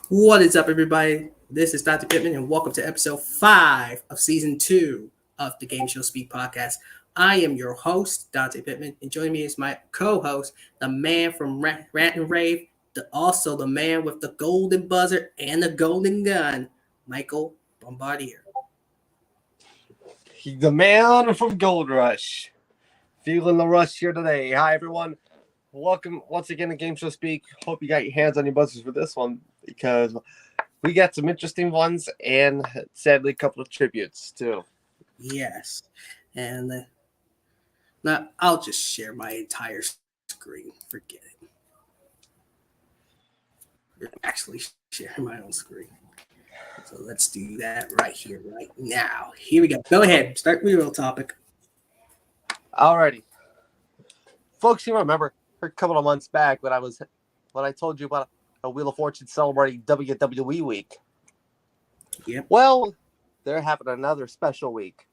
What is up, everybody? This is Dr. Pittman, and welcome to episode 5 of season 2 of the Gameshow Speak Podcast. I am your host, Dante Pittman, and joining me is my co-host, the man from Rant and Rave, also the man with the golden buzzer and the golden gun, Michael Bombardier. The man from Gold Rush. Feeling the rush here today. Hi, everyone. Welcome once again to Gameshow Speak. Hope you got your hands on your buzzers for this one because we got some interesting ones and sadly a couple of tributes too. Yes. And now I'll just share my entire screen. Forget it. Actually sharing my own screen. So let's do that right here, right now. Here we go. Go ahead. Start with your real topic. Alrighty. Folks, you remember a couple of months back when I told you about a Wheel of Fortune celebrating WWE week. Yep. Well, they're having another special week.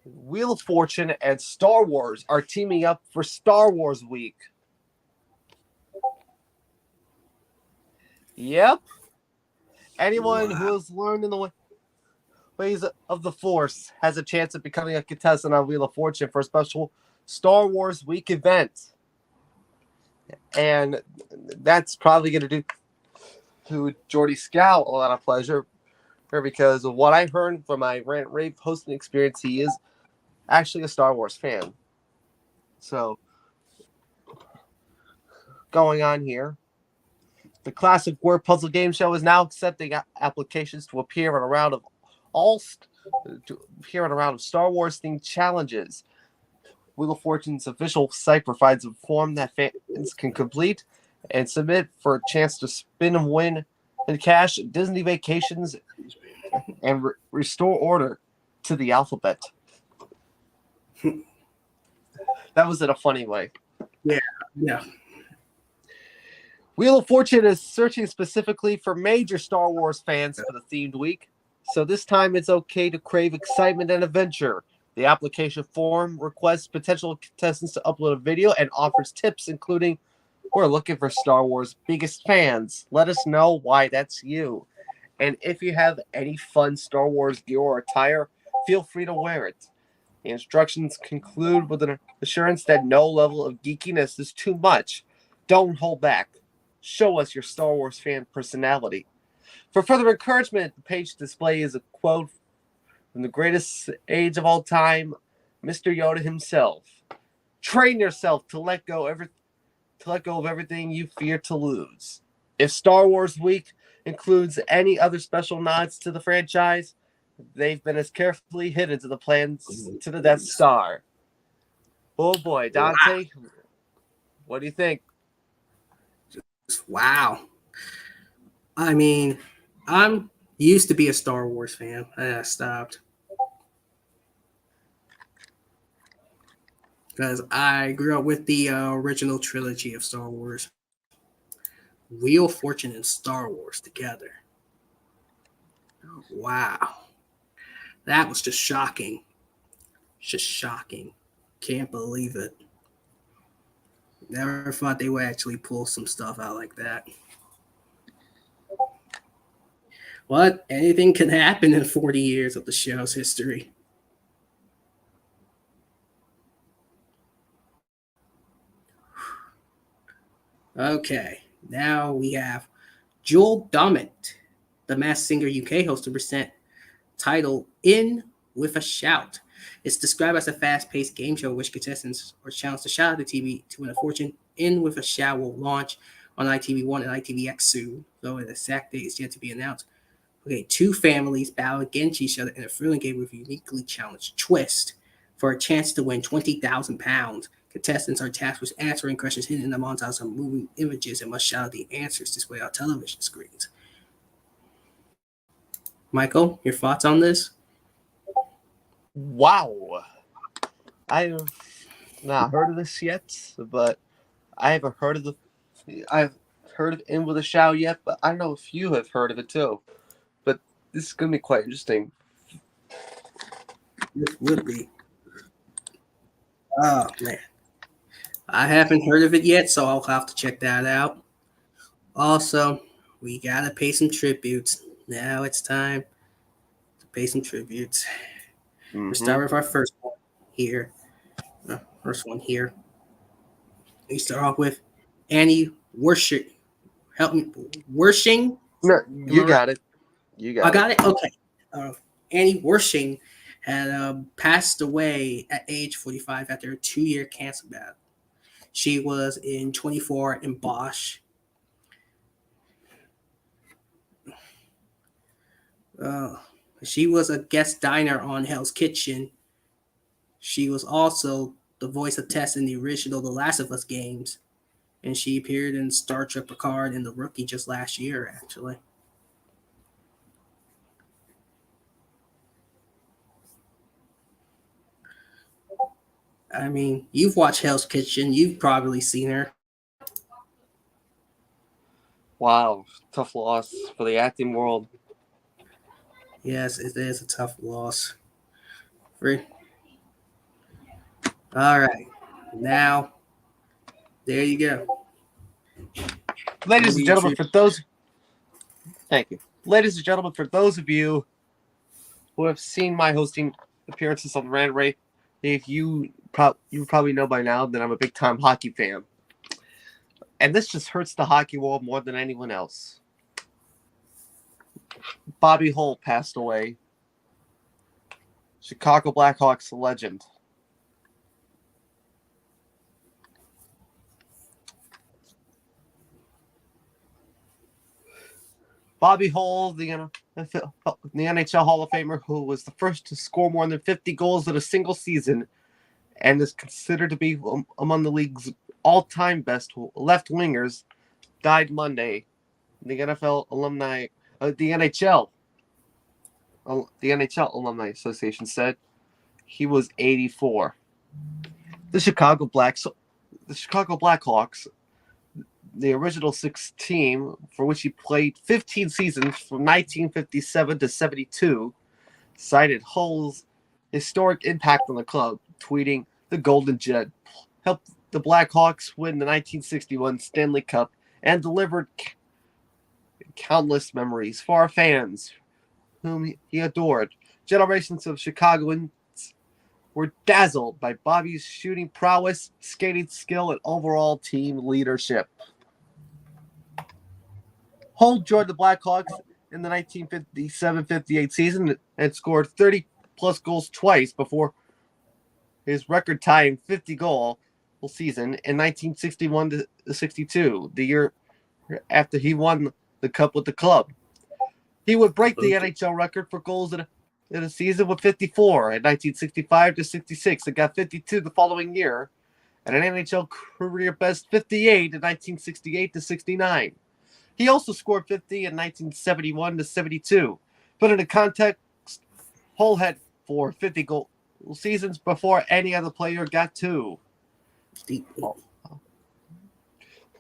Wheel of Fortune and Star Wars are teaming up for Star Wars week. Yep. Anyone who has learned in the ways of the Force has a chance of becoming a contestant on Wheel of Fortune for a special Star Wars week event. And that's probably going to do Jordy Scout a lot of pleasure because of what I heard from my Rant Rave hosting experience. He is actually a Star Wars fan. So, going on here. The classic word puzzle game show is now accepting applications to appear in a round of Star Wars themed challenges. Wheel of Fortune's official site provides a form that fans can complete and submit for a chance to spin and win and cash Disney vacations and restore order to the alphabet. That was in a funny way. Yeah. Wheel of Fortune is searching specifically for major Star Wars fans for the themed week, so this time it's okay to crave excitement and adventure. The application form requests potential contestants to upload a video and offers tips, including, we're looking for Star Wars biggest fans. Let us know why that's you. And if you have any fun Star Wars gear or attire, feel free to wear it. The instructions conclude with an assurance that no level of geekiness is too much. Don't hold back. Show us your Star Wars fan personality. For further encouragement, the page displays a quote from the greatest age of all time, Mr. Yoda himself. Train yourself to let go of everything you fear to lose. If Star Wars Week includes any other special nods to the franchise, they've been as carefully hidden to the plans to the Death Star. Oh boy, Dante, what do you think? Wow. I mean, I'm used to be a Star Wars fan. I stopped. Because I grew up with the original trilogy of Star Wars. Wheel of Fortune and Star Wars together. Wow. That was just shocking. Just shocking. Can't believe it. Never thought they would actually pull some stuff out like that. What? Anything can happen in 40 years of the show's history. Okay, now we have Joel Dommett, the Masked Singer UK host, to present title In With a Shout. It's described as a fast-paced game show in which contestants are challenged to shout at the TV to win a fortune. In With a Shout will launch on ITV1 and ITVX soon, though the exact date is yet to be announced. Okay, two families battle against each other in a thrilling game with a uniquely challenged twist. For a chance to win £20,000, contestants are tasked with answering questions hidden in the montage of moving images and must shout out the answers displayed on television screens. Michael, your thoughts on this? Wow. I've not heard of this yet, but I haven't heard of I've heard of In With a Shout yet, but I don't know if you have heard of it too. But this is going to be quite interesting. This would be. Oh, man. I haven't heard of it yet, so I'll have to check that out. Also, we gotta pay some tributes. Now it's time to pay some tributes. We'll Mm-hmm. start with our first one here. First one here. We start off with Annie Worship. Help me. Worshing. No, Am I you right? got it. You I got it. got it. Okay. Annie Wershing had passed away at age 45 after a 2-year cancer battle. She was in 24 in Bosch. Uh, she was a guest diner on Hell's Kitchen. She was also the voice of Tess in the original The Last of Us games, and she appeared in Star Trek Picard and The Rookie just last year, actually. I mean, you've watched Hell's Kitchen. You've probably seen her. Wow, tough loss for the acting world. Yes, it is a tough loss. Free. All right. Now, there you go. Ladies and gentlemen, thank you. Ladies and gentlemen, for those of you who have seen my hosting appearances on the Rant Ray, if you probably know by now that I'm a big time hockey fan. And this just hurts the hockey world more than anyone else. Bobby Hull passed away. Chicago Blackhawks legend. Bobby Hull, the NHL Hall of Famer, who was the first to score more than 50 goals in a single season and is considered to be among the league's all-time best left wingers, died Monday. The NFL alumni, the NHL Alumni Association said he was 84. The Chicago Blackhawks, the original 6 team for which he played 15 seasons from 1957 to 72, cited Hull's historic impact on the club, tweeting, "The Golden Jet helped the Blackhawks win the 1961 Stanley Cup and delivered countless memories for our fans, whom he adored. Generations of Chicagoans were dazzled by Bobby's shooting prowess, skating skill, and overall team leadership." Hull joined the Blackhawks in the 1957-58 season and scored 30-plus goals twice before his record-tying 50-goal season in 1961-62, the year after he won the Cup with the club. He would break the NHL record for goals in a season with 54 in 1965-66 and got 52 the following year, and an NHL career best 58 in 1968-69. He also scored 50 in 1971-72. But in the context, Hull had 4 50-goal seasons before any other player got 2.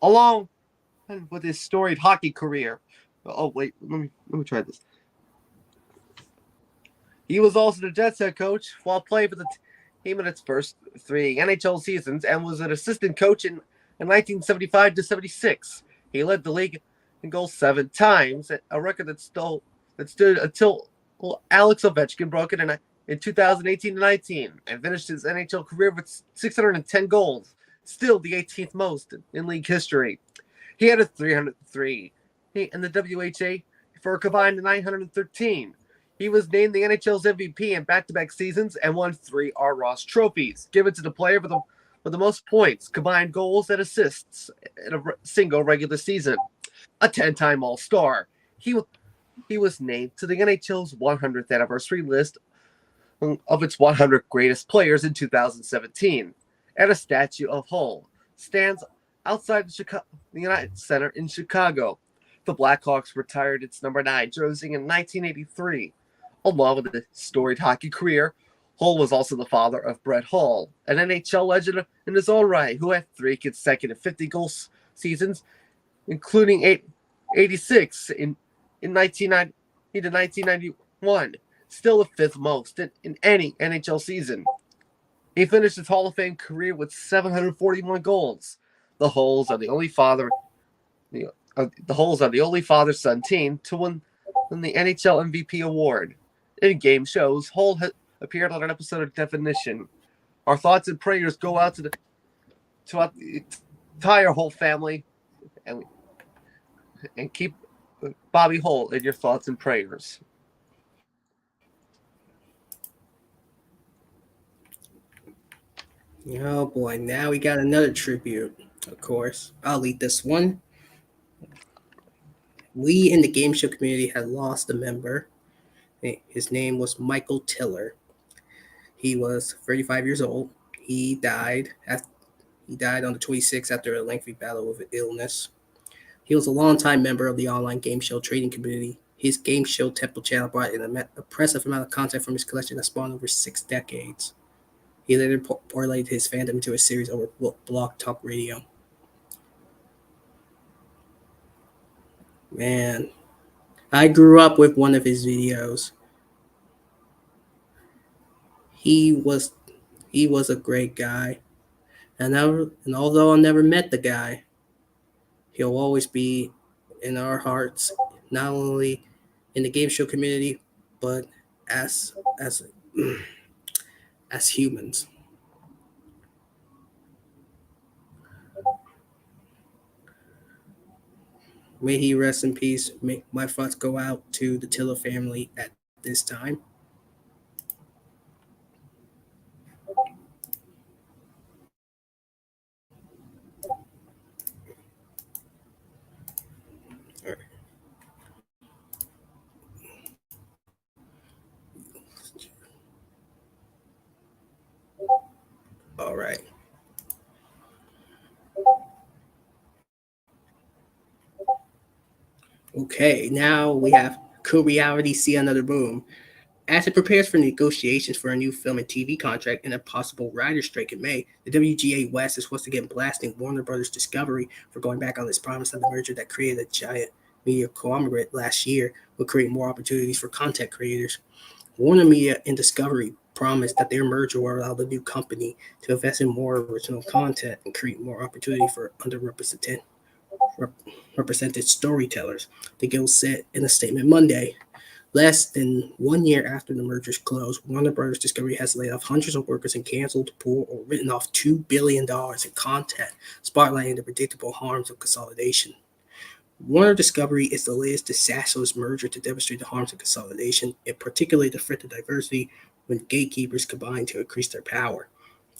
Along with his storied hockey career. Oh, wait, let me try this. He was also the Jets head coach while playing for the team in its first 3 NHL seasons and was an assistant coach in 1975-76. He led the league in goals 7 times, a record that stood until Alex Ovechkin broke it in 2018-19 and finished his NHL career with 610 goals, still the 18th most in league history. He had a 303 in the WHA for a combined 913. He was named the NHL's MVP in back-to-back seasons and won 3 R. Ross trophies, given to the player with the most points, combined goals, and assists in a single regular season. A 10-time All-Star. He was named to the NHL's 100th anniversary list of its 100 greatest players in 2017, and a statue of Hull stands outside the United Center in Chicago. The Blackhawks retired its number 9 jersey in 1983. Along with a storied hockey career, Hull was also the father of Brett Hull, an NHL legend in his own right, who had 3 consecutive 50-goal seasons, including 86 in 1990 to 1991, still the 5th most in any NHL season. He finished his Hall of Fame career with 741 goals. The Hulls are the only the Holes are the only father-son team to win the NHL MVP award. In game shows, Hole appeared on an episode of Definition. Our thoughts and prayers go out to the entire Hole family, and keep Bobby Hole in your thoughts and prayers. Oh boy, now we got another tribute. Of course, I'll lead this one. We in the game show community had lost a member. His name was Michael Tiller. He was 35 years old. He died on the 26th after a lengthy battle with illness. He was a longtime member of the online game show trading community. His game show Temple channel brought in an impressive amount of content from his collection that spawned over 6 decades. He later parlayed his fandom into a series over Blog Talk Radio. Man, I grew up with one of his videos. He was a great guy. And although I never met the guy, he'll always be in our hearts, not only in the game show community, but as as humans. May he rest in peace. May my thoughts go out to the Tiller family at this time. All right. Okay, now we have Could Reality See Another Boom? As it prepares for negotiations for a new film and TV contract and a possible writer's strike in May, the WGA West is once again blasting Warner Brothers Discovery for going back on its promise that the merger that created a giant media conglomerate last year would create more opportunities for content creators. Warner Media and Discovery promised that their merger will allow the new company to invest in more original content and create more opportunity for represented storytellers, the Guild said in a statement Monday. Less than 1 year after the merger's close, Warner Brothers Discovery has laid off hundreds of workers and canceled, pulled, or written off $2 billion in content, spotlighting the predictable harms of consolidation. Warner Discovery is the latest disastrous merger to demonstrate the harms of consolidation, and particularly the threat to diversity when gatekeepers combine to increase their power.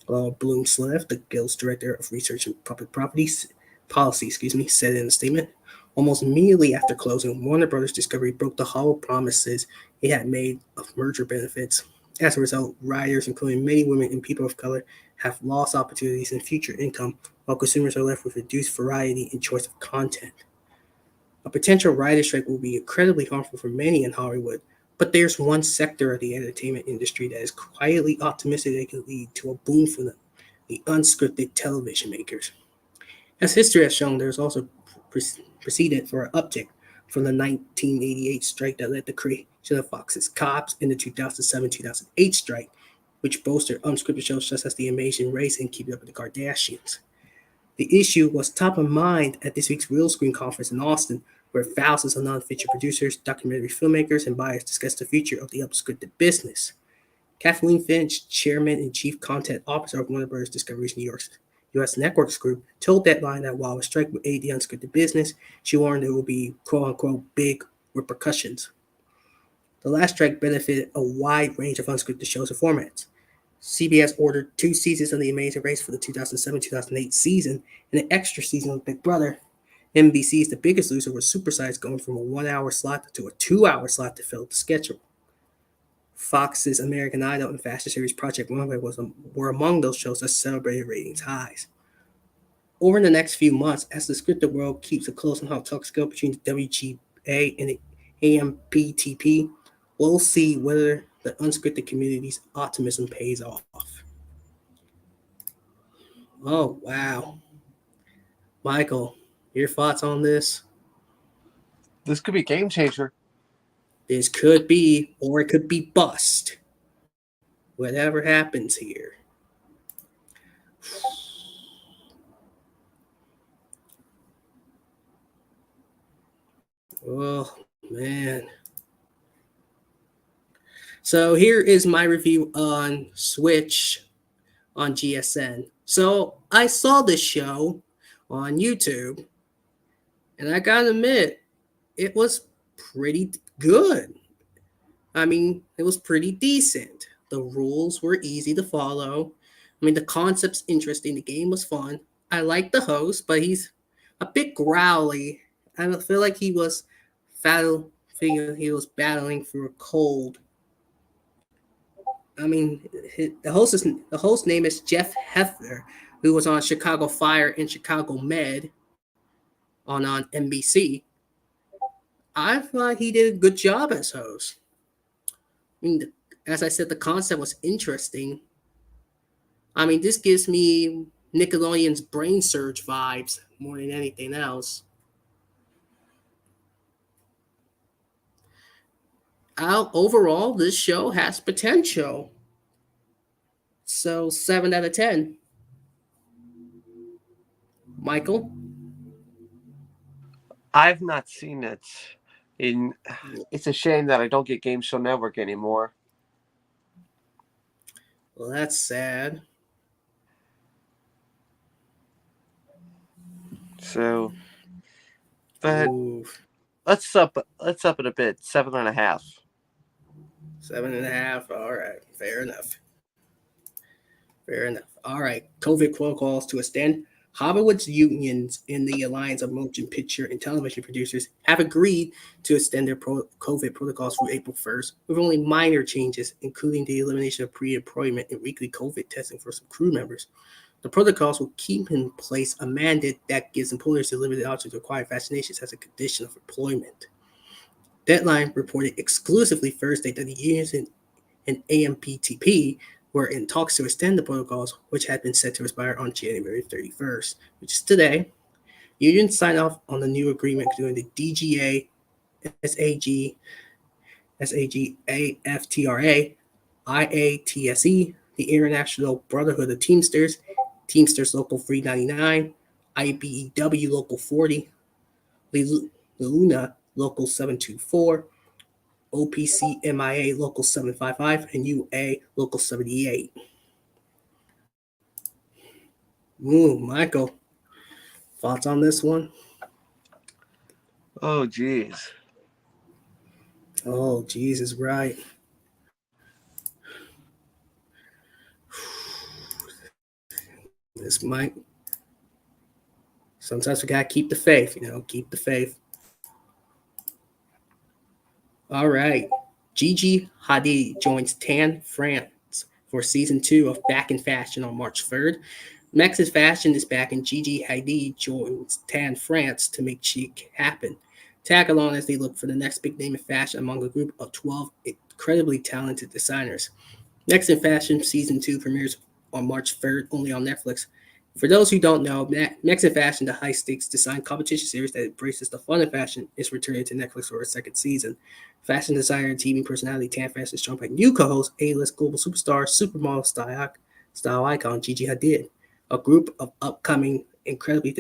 Bloom Slev, the Guild's director of research and public policy, said in a statement. Almost immediately after closing, Warner Brothers Discovery broke the hollow promises it had made of merger benefits. As a result, writers, including many women and people of color, have lost opportunities and future income, while consumers are left with reduced variety and choice of content. A potential writer strike will be incredibly harmful for many in Hollywood, but there's one sector of the entertainment industry that is quietly optimistic that it could lead to a boom for them: the unscripted television makers. As history has shown, there is also precedent for an uptick from the 1988 strike that led to the creation of Fox's Cops and the 2007-2008 strike, which bolstered unscripted shows such as The Amazing Race and Keeping Up with the Kardashians. The issue was top of mind at this week's Real Screen conference in Austin, where thousands of non-feature producers, documentary filmmakers, and buyers discussed the future of the unscripted business. Kathleen Finch, chairman and chief content officer of Warner Brothers Discovery's New York's U.S. Networks Group, told Deadline that while a strike would aid the unscripted business, she warned there will be quote-unquote big repercussions. The last strike benefited a wide range of unscripted shows and formats. CBS ordered 2 seasons of The Amazing Race for the 2007-2008 season and an extra season of Big Brother. NBC's The Biggest Loser was supersized, going from a 1-hour slot to a 2-hour slot to fill the schedule. Fox's American Idol and fashion series Project Runway were among those shows that celebrated ratings highs. Over the next few months, as the scripted world keeps a close and hot talks go between the WGA and the AMPTP, we'll see whether the unscripted community's optimism pays off. Oh, wow. Michael, your thoughts on this? This could be a game changer. This could be, or it could be bust. Whatever happens here. Oh man. So here is my review on Switch on GSN. So I saw this show on YouTube, and I gotta admit, it was pretty good. I mean, it was pretty decent. The rules were easy to follow. I mean, the concept's interesting. The game was fun. I like the host, but he's a bit growly. I don't feel like he was battling through a cold. I mean, the host name is Jeff Hefner, who was on Chicago Fire and Chicago Med on NBC. I thought he did a good job as host. I mean, as I said, the concept was interesting. I mean, this gives me Nickelodeon's Brain Surge vibes more than anything else. Overall, this show has potential. So 7 out of 10. Michael? I've not seen it. It's a shame that I don't get Game Show Network anymore. Well, that's sad. So, but Ooh, let's up it a bit. 7.5. 7.5. All right. Fair enough. Fair enough. All right. COVID protocols to extend. Hollywood's unions in the Alliance of Motion Picture and Television Producers have agreed to extend their COVID protocols through April 1st, with only minor changes, including the elimination of pre-employment and weekly COVID testing for some crew members. The protocols will keep in place a mandate that gives employers the limited option to require vaccinations as a condition of employment. Deadline reported exclusively Thursday that the unions and AMPTP were in talks to extend the protocols, which had been set to expire on January 31st, which is today. Unions signed off on the new agreement during the DGA, SAG, AFTRA, IATSE, the International Brotherhood of Teamsters, Teamsters Local 399, IBEW Local 40, Luna Local 724, OPC MIA Local 755, and UA Local 78. Ooh, Michael, thoughts on this one? Oh, geez. Oh, Jesus, right. This might. Sometimes we gotta keep the faith, keep the faith. All right. Gigi Hadid joins Tan France for season 2 of Back in Fashion on March 3rd. Max's Fashion is back, and Gigi Hadid joins Tan France to make chic happen. Tag along as they look for the next big name in fashion among a group of 12 incredibly talented designers. Next in Fashion season 2 premieres on March 3rd only on Netflix. For those who don't know, Next in Fashion, the high-stakes design competition series that embraces the fun of fashion, is returning to Netflix for a second season. Fashion designer and TV personality Tan France is joined by new co-host, A-list global superstar, supermodel style icon Gigi Hadid. A group of upcoming, incredibly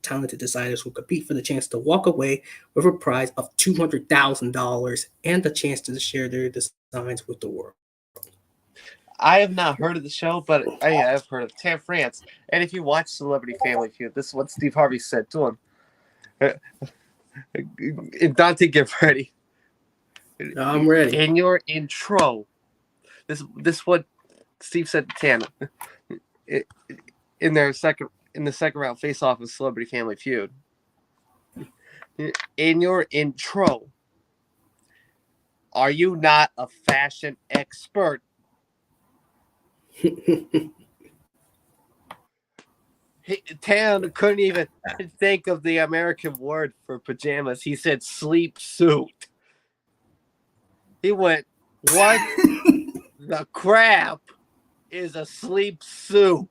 talented designers will compete for the chance to walk away with a prize of $200,000 and the chance to share their designs with the world. I have not heard of the show, but I have heard of Tan France. And if you watch Celebrity Family Feud, this is what Steve Harvey said to him. Dante, get ready. I'm ready. In your intro, this what Steve said to Tan in the second round face off of Celebrity Family Feud. In your intro, are you not a fashion expert? Tan couldn't even think of the American word for pajamas. He said sleep suit. He went, what the crap is a sleep suit?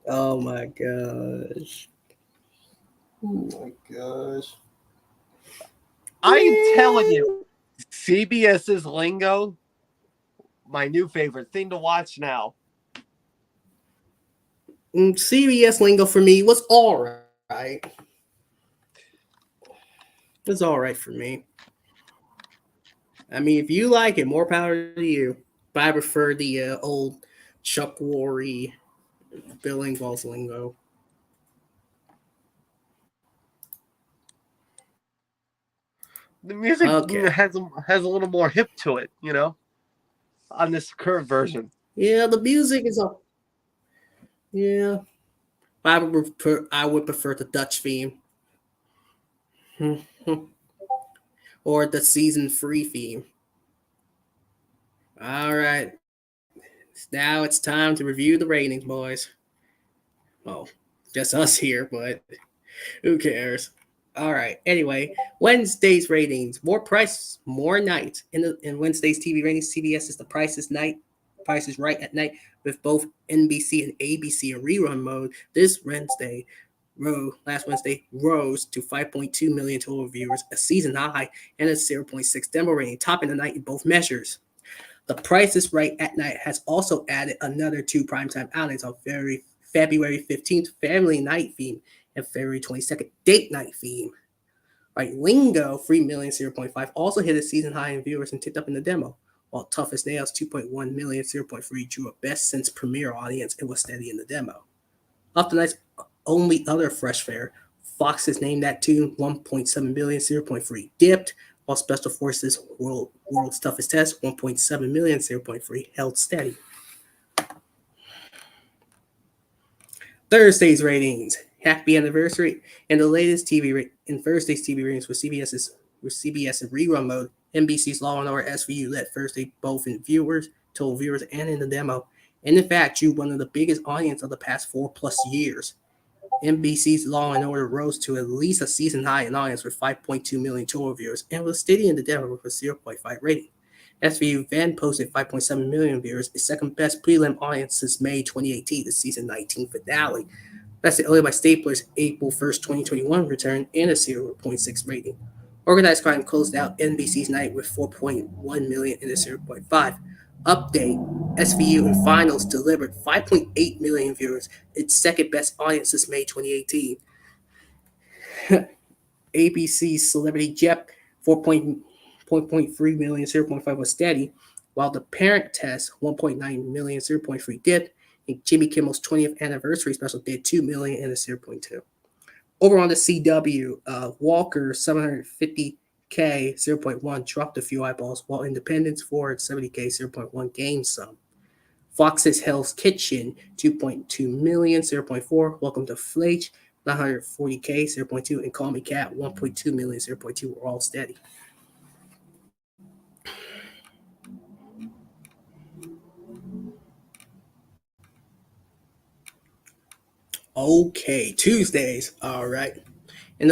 Oh my gosh. Oh my gosh. I'm telling you, CBS's lingo, my new favorite thing to watch now. CBS lingo for me was all right. It was all right for me. I mean, if you like it, more power to you. But I prefer the old Chuck Lorre, Bill Engvall's lingo. The music Okay. has a little more hip to it, on this current version. Yeah, the music is all. Yeah, I would prefer the Dutch theme or the season free theme. All right, now it's time to review the ratings, boys. Well, just us here, but who cares? All right. Anyway, Wednesday's ratings: more price, more night. In Wednesday's TV ratings, CBS is The Price is Night, Price is Right at night with both NBC and ABC in rerun mode. This last Wednesday rose to 5.2 million total viewers, a season high, and a 0.6 demo rating, topping the night in both measures. The Price is Right at night has also added another two primetime outings on February 15th, Family Night theme, and February 22nd, Date Night theme. Right, Lingo, 3 million, 0.5, also hit a season high in viewers and ticked up in the demo, while Tough as Nails, 2.1 million, 0.3, drew a best since premiere audience and was steady in the demo. Off the night's only other fresh fare, Fox has named that tune, 1.7 million, 0.3, dipped, while Special Forces World's Toughest Test, 1.7 million, 0.3, held steady. Thursday's ratings. Happy anniversary. And the latest in Thursday's TV ratings with CBS in rerun mode. NBC's Law and Order SVU led Thursday both in total viewers, and in the demo. And in fact, drew one of the biggest audience of the past 4+ years. NBC's Law and Order rose to at least a season high in audience with 5.2 million total viewers and was steady in the demo with a 0.5 rating. SVU then posted 5.7 million viewers, its second best prelim audience since May 2018, the season 19 finale. That's only by Stapler's April 1st, 2021 return and a 0.6 rating. Organized Crime closed out NBC's night with 4.1 million and a 0.5. Update: SVU in finals delivered 5.8 million viewers, its second best audience since May 2018. ABC's Celebrity Jeff, 4.3 million, 0.5 was steady, while the Parent Test, 1.9 million, 0.3 dipped, and Jimmy Kimmel's 20th anniversary special did 2 million and a 0.2. Over on the CW, Walker, 750K, 0.1, dropped a few eyeballs, while Independence Forward, 70K, 0.1, gained some. Fox's Hell's Kitchen, 2.2 million, 0.4. Welcome to Flake, 940K, 0.2. And Call Me Cat, 1.2 million, 0.2 were all steady. Okay, Tuesdays. All right. In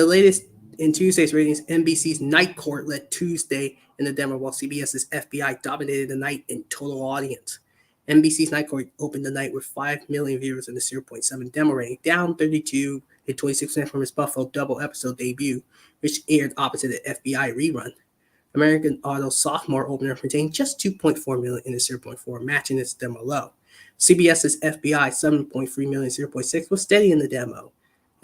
Tuesday's ratings, NBC's Night Court led Tuesday in the demo, while CBS's FBI dominated the night in total audience. NBC's Night Court opened the night with 5 million viewers and a 0.7 demo rating, down 32 and 26% from its Buffalo double episode debut, which aired opposite the FBI rerun. American Idol's sophomore opener retained just 2.4 million and a 0.4, matching its demo low. CBS's FBI, 7.3 million, 0.6, was steady in the demo.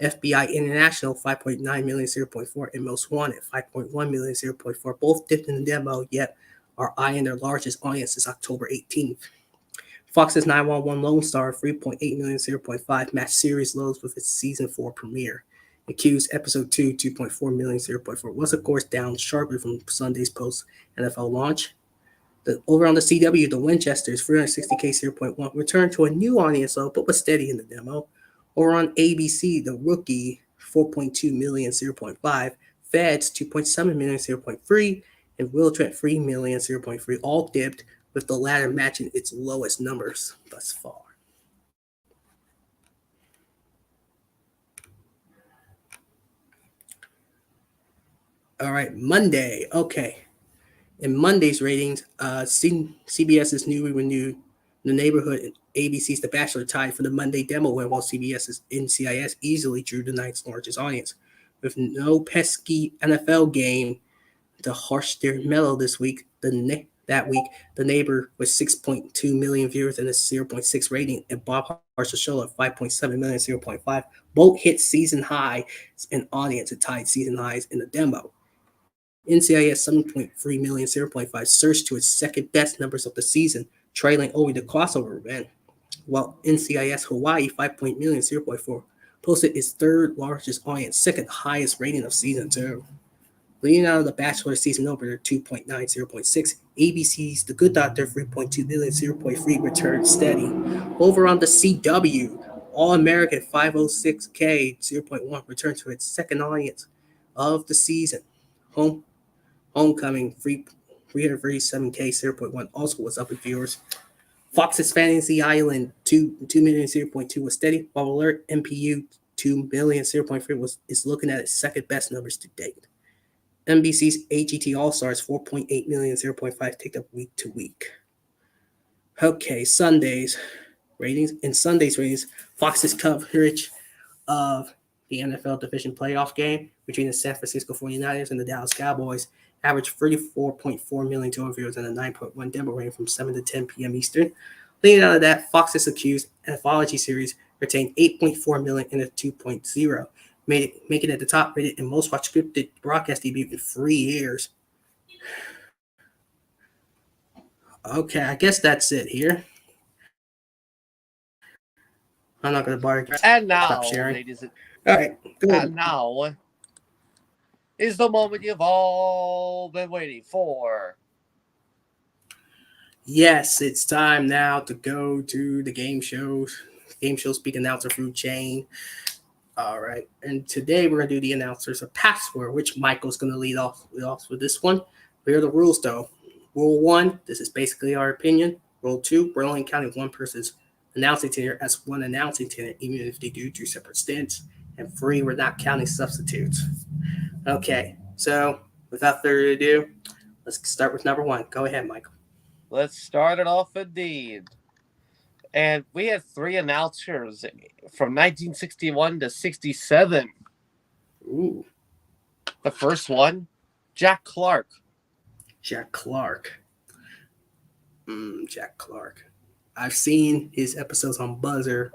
FBI International, 5.9 million, 0.4, and Most Wanted, 5.1 million, 0.4, both dipped in the demo, yet are eyeing their largest audience since October 18th. Fox's 911 Lone Star, 3.8 million, 0.5, matched series lows with its season 4 premiere. Accused Episode 2, 2.4 million, 0.4, was of course down sharply from Sunday's post-NFL launch. Over on the CW, the Winchesters, 360K, 0.1, returned to a new audience low, but was steady in the demo. Over on ABC, The Rookie, 4.2 million, 0.5, Feds, 2.7 million, 0.3, and Will Trent, 3 million, 0.3, all dipped, with the latter matching its lowest numbers thus far. All right, Monday. Okay. In Monday's ratings, CBS's newly renewed The Neighborhood and ABC's The Bachelor tied for the Monday demo win, while CBS's NCIS easily drew the night's largest audience. With no pesky NFL game to harsh their mellow this week, the that week. The Neighbor with 6.2 million viewers and a 0.6 rating, and Bob Hart's show at 5.7 million, 0.5. Both hit season high in audience and tied season highs in the demo. NCIS 7.3 million, 0.5 surged to its second best numbers of the season, trailing only the crossover event. While NCIS Hawaii 5 million, 0.4 posted its third largest audience, second highest rating of season 2. Leading out of the Bachelor season opener 2.9, 0.6, ABC's The Good Doctor 3.2 million, 0.3 returned steady. Over on the CW, All American 506K 0.1 returned to its second audience of the season. Homecoming 337K 0.1 also was up in viewers. Fox's Fantasy Island 2 million, 0.2 was steady, while Alert MPU 2 million, 0.3 is looking at its second best numbers to date. NBC's AGT All-Stars 4.8 million, 0.5 ticked up week to week. Okay, Sunday's ratings. In Sunday's ratings, Fox's coverage of the NFL division playoff game between the San Francisco 49ers and the Dallas Cowboys averaged 34.4 million total viewers and a 9.1 demo rating from 7 to 10 p.m. Eastern. Leading out of that, Fox's Accused Anthology series retained 8.4 million and a 2.0. Making it the top rated and most watched scripted broadcast debut in 3 years. Okay, I guess that's it here. I'm not going to bother. And now, stop sharing. ladies and all right, go ahead. And now is the moment you've all been waiting for. Yes, it's time now to go to the game shows. Gameshow Speak announcer food chain. All right, and today we're going to do the announcers of password, which Michael's going to lead off with this one. Here are the rules, though. Rule 1, this is basically our opinion. Rule 2, we're only counting one person's announcing tenure as one announcing tenure, even if they do 2 separate stints. And 3, we're not counting substitutes. Okay, so without further ado, let's start with number 1. Go ahead, Michael. Let's start it off indeed. And we had 3 announcers from 1961 to 67. Ooh. The first one, Jack Clark. Jack Clark. Jack Clark. I've seen his episodes on Buzzer,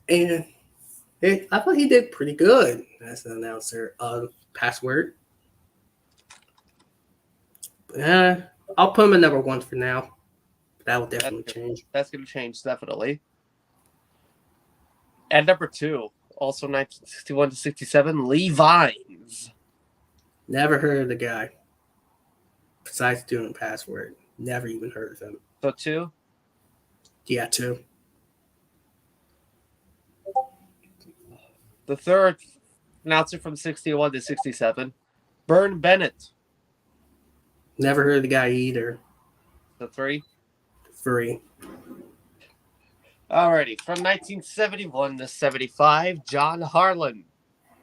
and I thought he did pretty good as an announcer of Password. I'll put him at number 1 for now. That will definitely change. That's going to change, definitely. And number 2, also 1961 to 67, Lee Vines. Never heard of the guy. Besides doing Password. Never even heard of him. So 2? Yeah, 2. The third announcer from 61 to 67, Vern Bennett. Never heard of the guy either. The 3? 3. Alrighty, from 1971 to 75, John Harlan.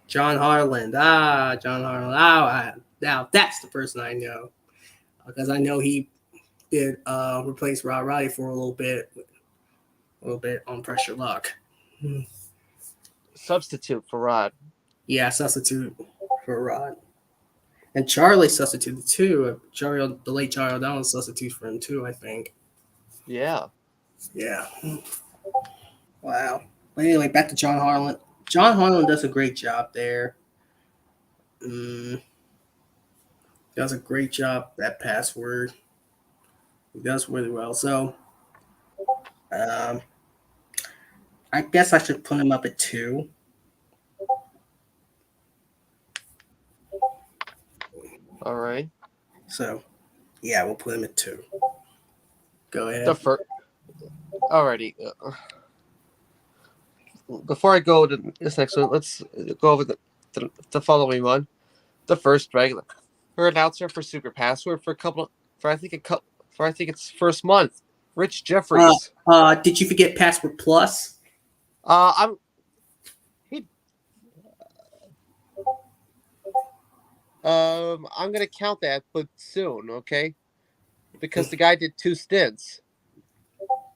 John Harlan. John Harlan. Now that's the person I know. Because I know he did replace Rod Roddy for a little bit on Pressure Luck. Substitute for Rod. Yeah, substitute for Rod. And Charlie substituted too. The late Charlie O'Donnell substitute for him too, I think. Yeah. Yeah. Wow. But anyway, back to John Harlan. John Harlan does a great job there. Does a great job at Password. He does really well. So, I guess I should put him up at 2. All right. So, yeah, we'll put him at 2. Go ahead. Alrighty. Before I go to this next one, let's go over the following one. The first regular announcer for Super Password for I think it's first month. Rich Jeffries. Did you forget Password Plus? I'm gonna count that, but soon, okay? Because the guy did 2 stints.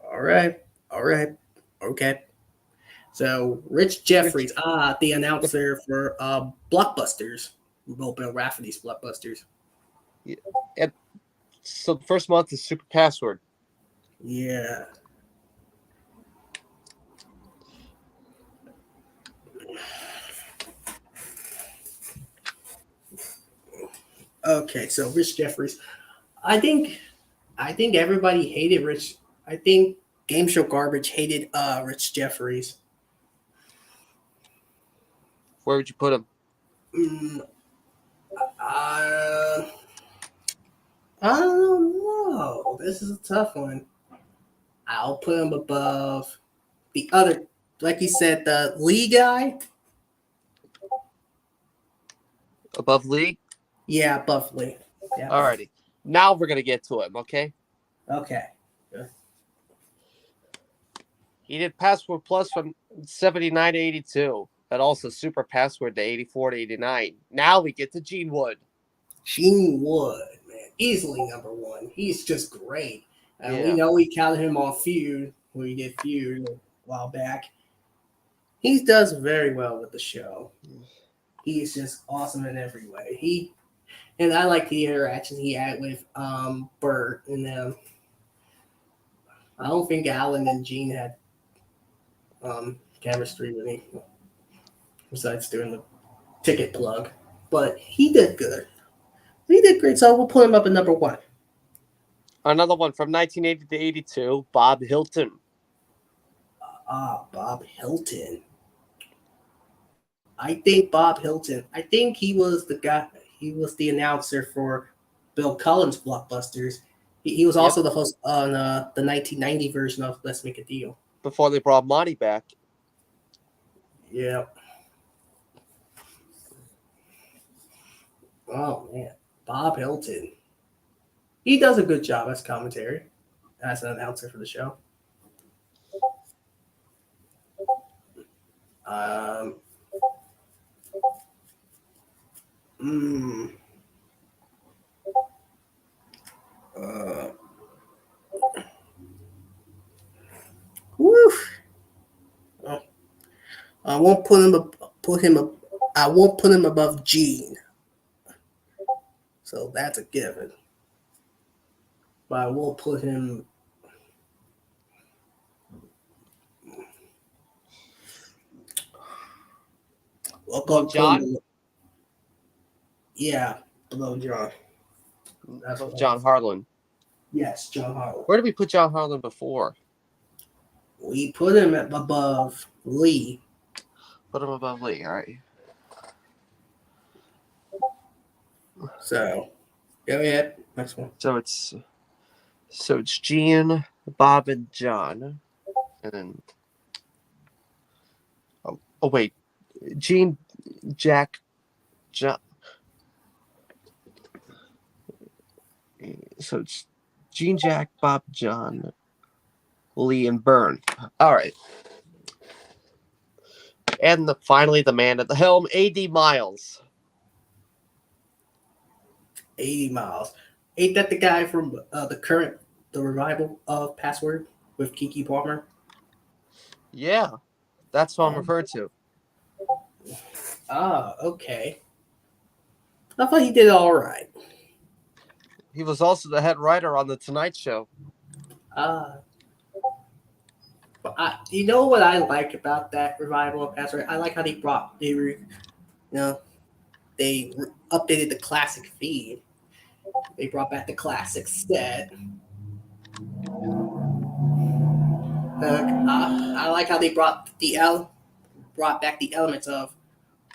All right. Okay. So Rich Jeffries, the announcer for Blockbusters, Bill Rafferty's Blockbusters. And So the first month is Super Password. Yeah. Okay, so Rich Jeffries. I think everybody hated Rich. I think Game Show Garbage hated Rich Jeffries. Where would you put him? Mm, uh, I don't know. This is a tough one. I'll put him above the other, like you said, the Lee guy. Above Lee? Yeah, above Lee. Yeah. Alrighty. Now we're gonna get to him, okay? Okay. He did Password Plus from 79 to 82, and also Super Password to 84 to 89. Now we get to Gene Wood. Gene Wood, man, easily number one. He's just great. And we know we counted him on Feud when we did Feud a while back. He does very well with the show. He's just awesome in every way. And I like the interactions he had with Bert and them. I don't think Alan and Gene had chemistry with him, besides doing the ticket plug. But he did good. He did great, so we'll put him up at number one. Another one from 1980 to 82, Bob Hilton. Bob Hilton. I think he was the guy. He was the announcer for Bill Cullen's Blockbusters. He was also the host on the 1990 version of Let's Make a Deal. Before they brought Monty back. Yeah. Oh, man. Bob Hilton. He does a good job as commentary, as an announcer for the show. Woof. I won't put him above Gene. So that's a given. But I will put him. Below John? Yeah, below John. That's John Harlan. Yes, John Harlan. Where did we put John Harlan before? We put him above Lee. Put him above Lee, all right. So, go ahead. Next one. So it's Gene, Bob, and John, and then oh wait, Gene, Jack, John. So it's Gene, Jack, Bob, John, Lee, and Byrne. All right. And finally, the man at the helm, A.D. Miles. 80 Miles. Ain't that the guy from the revival of Password with Keke Palmer? Yeah, that's what I'm referred to. Okay. I thought he did all right. He was also the head writer on The Tonight Show. You know what I like about that revival of Password? I like how they updated the classic feed. They brought back the classic set. I like how they brought back the elements of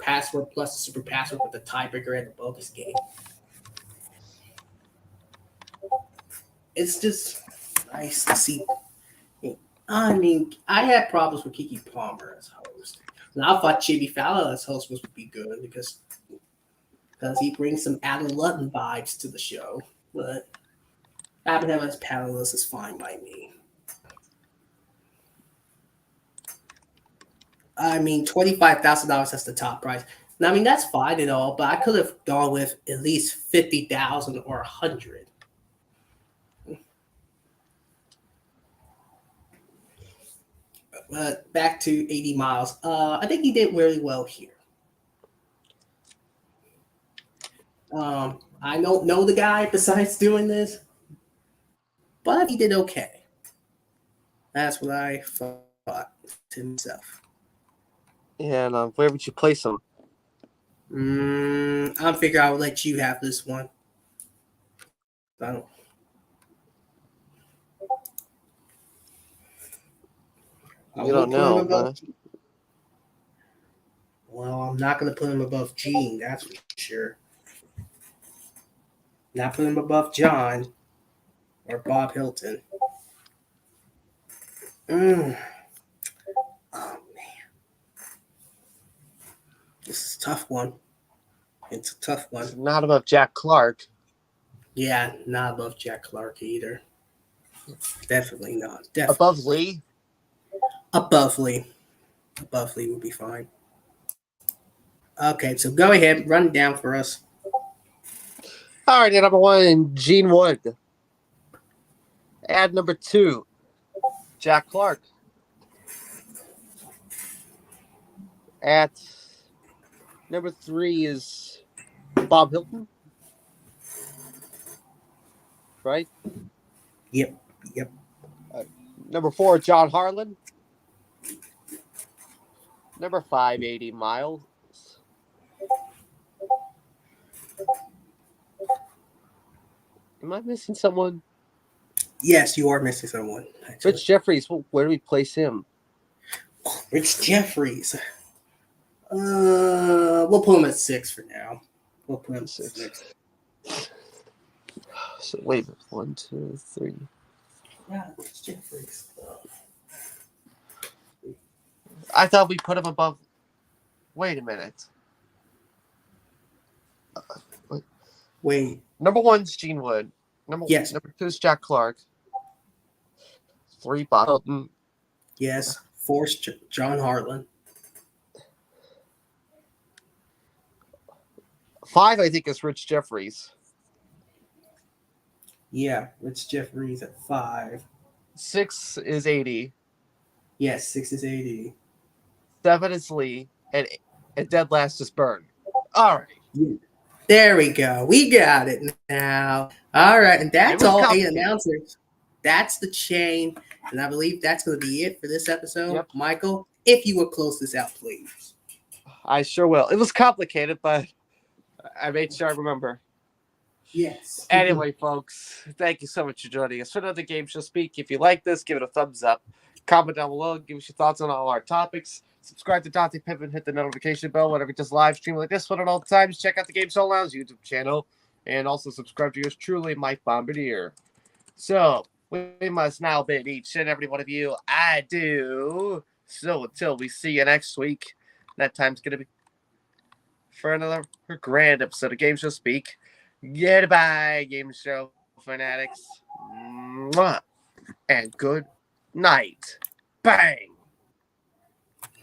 Password plus the Super Password with the tiebreaker and the bogus game. It's just nice to see. I mean, I had problems with Keke Palmer as host. And I thought Jimmy Fallon as host would be good because he brings some Adam Lutton vibes to the show. But having him as panelist is fine by me. I mean, $25,000 as the top price. And I mean, that's fine and all, but I could have gone with at least 50,000 or 100. But back to 80 Miles. I think he did really well here. I don't know the guy besides doing this, but he did okay. That's what I thought to himself. And where would you place him? I figure I'll let you have this one. I don't. You don't know, huh? Well, I'm not going to put him above Gene, that's for sure. Not put him above John or Bob Hilton. Oh, man. This is a tough one. It's a tough one. It's not above Jack Clark. Yeah, not above Jack Clark either. Definitely not. Definitely. Above Lee? Above Lee. Above Lee would be fine. Okay, so go ahead, run it down for us. All right, at number 1, Gene Wood. At number 2, Jack Clark. At number 3 is Bob Hilton. Right? Yep. Number 4, John Harlan. Number 5, 80 Miles. Am I missing someone? Yes, you are missing someone. Actually. Rich Jeffries. Where do we place him? Rich Jeffries. We'll put him at 6 for now. We'll put him at 6. So wait, 1, 2, 3. Yeah, Rich Jeffries. I thought we put him above. Wait a minute. Wait. Number 1's Gene Wood. Number 2 is Jack Clark. 3, Bob Hilton. Yes. 4 is John Harlan. 5, I think, is Rich Jeffries. Yeah, Rich Jeffries at 5. 6 is 80. Yes, 6 is 80. 7 is Lee. And dead last is Byrne. All right. There we go. We got it now. All right. And that's all 8 announcers. That's the chain. And I believe that's going to be it for this episode. Yep. Michael, if you would close this out, please. I sure will. It was complicated, but I made sure I remember. Yes. Anyway, folks, thank you so much for joining us for another Gameshow Speak. If you like this, give it a thumbs up. Comment down below. Give us your thoughts on all our topics. Subscribe to Dante Pippin. Hit the notification bell whenever we just live stream like this one at all times. Check out the Gameshow Lounge YouTube channel. And also subscribe to yours truly, Mike Bombardier. So, we must now bid each and every one of you adieu. So, until we see you next week, that time's going to be for another grand episode of Gameshow Speak. Goodbye, Game Show fanatics. Mwah. And good night. Bang.